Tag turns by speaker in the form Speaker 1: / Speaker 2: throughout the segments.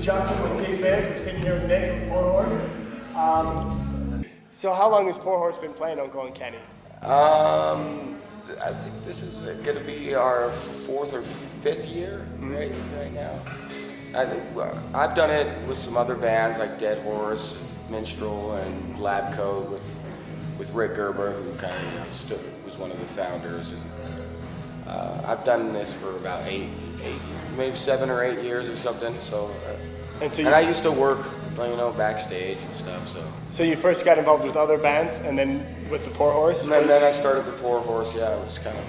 Speaker 1: Justin with Big Biz. We're sitting here with Nick from Poor Horse. So how long has Poor Horse been playing Uncanny?
Speaker 2: I think this is going to be our 4th or 5th year right now. I've done it with some other bands like Dead Horse, Minstrel, and Lab Coat with Rick Gerber, who kind of was one of the founders. And I've done this for about maybe 7 or 8 years or something. So, and I used to work, backstage and stuff.
Speaker 1: So you first got involved with other bands, and then with the Poor Horse.
Speaker 2: And then I started the Poor Horse. Yeah, it was kind of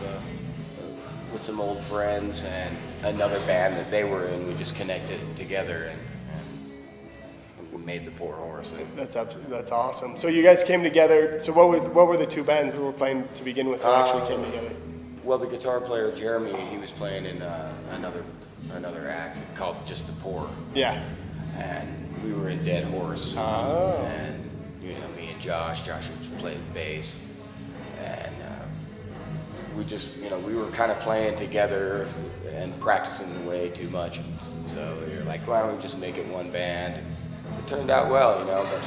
Speaker 2: with some old friends and another band that they were in. We just connected together and we made the Poor Horse.
Speaker 1: That's awesome. So you guys came together. So what were the two bands that were playing to begin with that actually came together?
Speaker 2: Well, the guitar player Jeremy, he was playing in another act called Just the Poor.
Speaker 1: Yeah.
Speaker 2: And we were in Dead Horse.
Speaker 1: Oh.
Speaker 2: And me and Josh was playing bass, and we just we were kind of playing together and practicing way too much. So we were like, why don't we just make it one band? It turned out well, but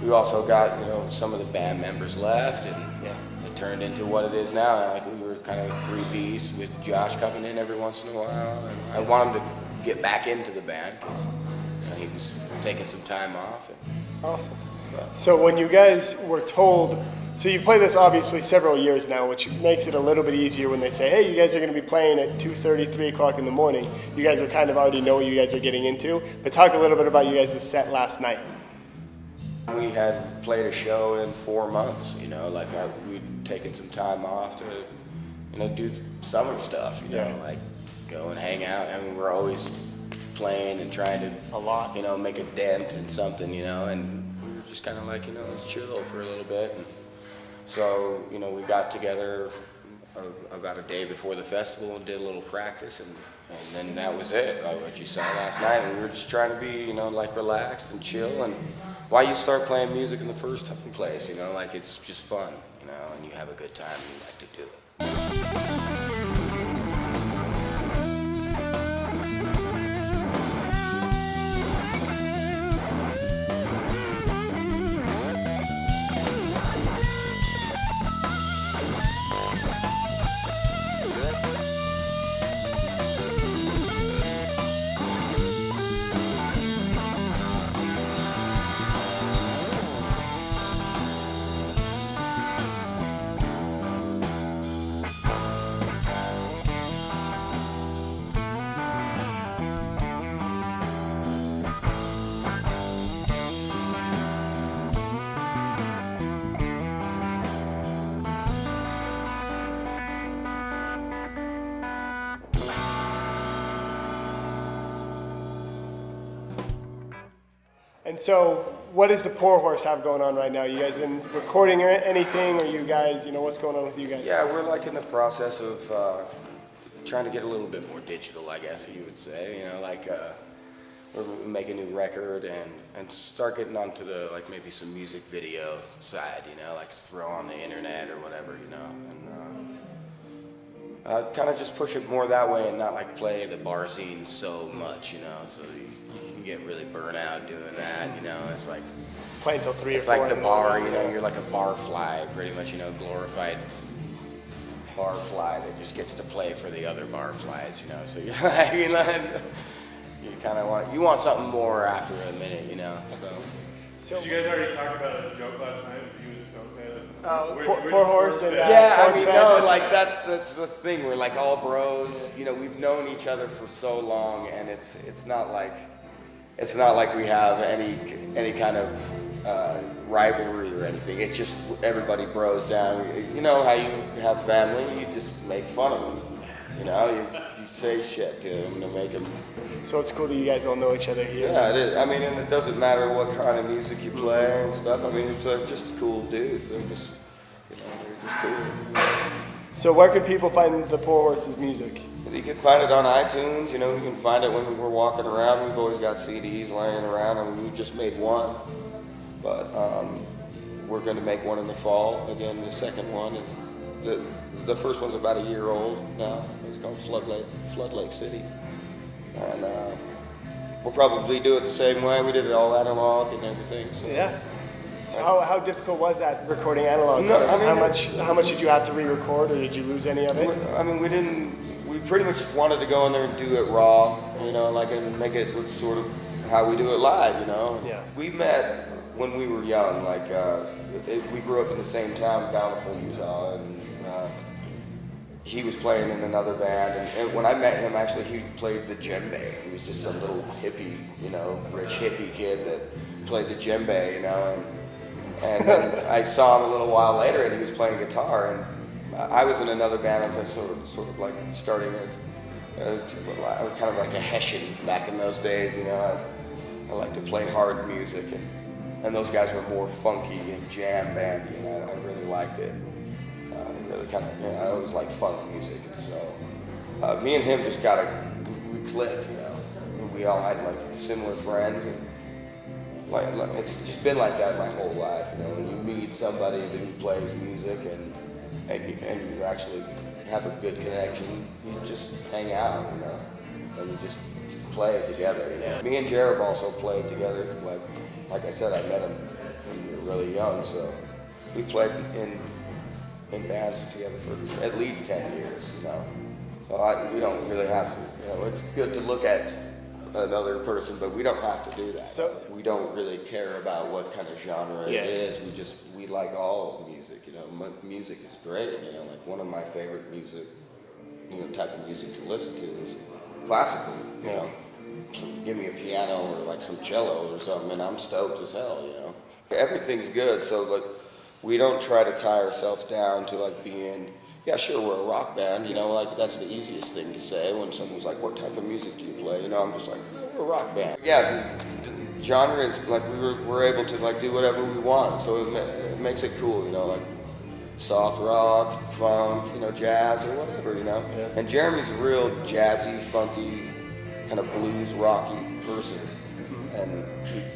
Speaker 2: we also got some of the band members left, and it turned into what it is now. Like we were kind of a 3-piece with Josh coming in every once in a while, and I want him to get back into the band because he was taking some time off.
Speaker 1: Awesome. So when you guys were told, so you play this obviously several years now, which makes it a little bit easier when they say, hey, you guys are going to be playing at 2:30, 3 o'clock in the morning. You guys are kind of already know what you guys are getting into. But talk a little bit about you guys' set last night.
Speaker 2: We had played a show in 4 months, we'd taken some time off to, do summer stuff, like go and hang out. I mean, we're always playing and trying to make a dent in something, and we were just kind of like, let's chill for a little bit. And so, we got together about a day before the festival and did a little practice, and then that was it, what you saw last night. And we were just trying to be, relaxed and chill. And why you start playing music in the first place, it's just fun, and you have a good time and you like to do it.
Speaker 1: And so, what does the Poor Horse have going on right now? You guys in recording or anything, or you guys, what's going on with you guys?
Speaker 2: Yeah, we're like in the process of trying to get a little bit more digital, I guess you would say. We're make a new record and start getting onto the maybe some music video side, like throw on the internet or whatever, and kind of just push it more that way and not play the bar scene so much, so you can get really burnt out doing that, it's like
Speaker 1: playing till 3 or 4.
Speaker 2: It's like the bar, you're like a bar fly, pretty much, glorified bar fly that just gets to play for the other bar flies, so you're like, you kind of want something more after a minute,
Speaker 3: So did you guys already talk about a joke last night with you and Stonehead?
Speaker 1: Poor Horse and
Speaker 2: that's the thing. We're like all bros. We've known each other for so long, and it's not like we have any kind of rivalry or anything. It's just everybody bros down. You know how you have family, you just make fun of them. You say shit to them to make them.
Speaker 1: So it's cool that you guys all know each other here.
Speaker 2: Yeah, it is. I mean, and it doesn't matter what kind of music you play and stuff. I mean, it's just cool dudes. They're just, they're just cool.
Speaker 1: So where can people find the Poor Horse's music?
Speaker 2: You can find it on iTunes. You can find it when we're walking around. We've always got CDs laying around. I mean, we just made one, but we're going to make one in the fall. Again, the second one. And the first one's about a year old now. It's called Flood Lake City, and we'll probably do it the same way. We did it all analog and everything. So.
Speaker 1: Yeah. So how difficult was that recording analog?
Speaker 2: No,
Speaker 1: first?
Speaker 2: I mean,
Speaker 1: how much did you have to re-record, or did you lose any of it?
Speaker 2: I mean, we pretty much wanted to go in there and do it raw, you know, like, and make it look sort of how we do it live, you know.
Speaker 1: Yeah.
Speaker 2: We met when we were young, like, we grew up in the same town, Bountiful, Utah, and he was playing in another band, and when I met him, actually, he played the djembe. He was just some little hippie, you know, rich hippie kid that played the djembe, you know, and then I saw him a little while later, and he was playing guitar, and I was in another band. I was sort of like starting I was kind of like a Hessian back in those days, you know. I like to play hard music, and those guys were more funky and jam bandy, and I really liked it. Really kind of, you know, I always liked funk music, so me and him just we clicked, you know. And we all had like similar friends, and like it's just been like that my whole life, you know. When you meet somebody who plays music and you actually have a good connection, you just hang out, you know, and you just play together, you know. Me and Jared also played together. Like I said, I met him when we were really young, so we played in bands together for at least 10 years, you know. So we don't really have to, you know, it's good to look at another person, but we don't have to do that. So we don't really care about what kind of genre it is. We like all music, you know. Music is great, you know. Like one of my favorite music, you know, type of music to listen to is classical, you know. Give me a piano or like some cello or something, and I'm stoked as hell, you know. Everything's good, so like we don't try to tie ourselves down to like being, yeah, sure, we're a rock band, you know, like that's the easiest thing to say when someone's like, what type of music do you play? You know, I'm just like, oh, we're a rock band. Yeah, the genre is like we're able to like do whatever we want, so it makes it cool, you know, like soft rock, funk, you know, jazz or whatever, you know. Yeah. And Jeremy's a real jazzy, funky, kind of blues rocky person, and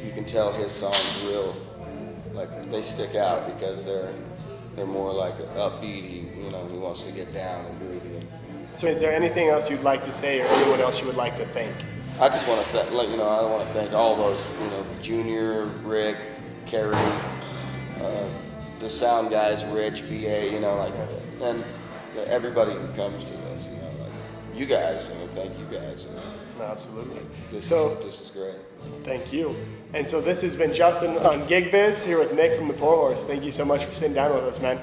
Speaker 2: you can tell his songs real, like they stick out because they're more like upbeat, you know. He wants to get down and groovy.
Speaker 1: So is there anything else you'd like to say, or anyone else you would like to thank?
Speaker 2: I just want to you know, I want to thank all those, you know, Junior, Rick, Kerry, the sound guys, Rich, BA, you know, like, and everybody who comes to this, you know, like you guys, you know, thank you guys. You know.
Speaker 1: No, absolutely.
Speaker 2: This is great.
Speaker 1: Thank you. And so this has been Justin on Gig Biz here with Nick from the Poor Horse. Thank you so much for sitting down with us, man.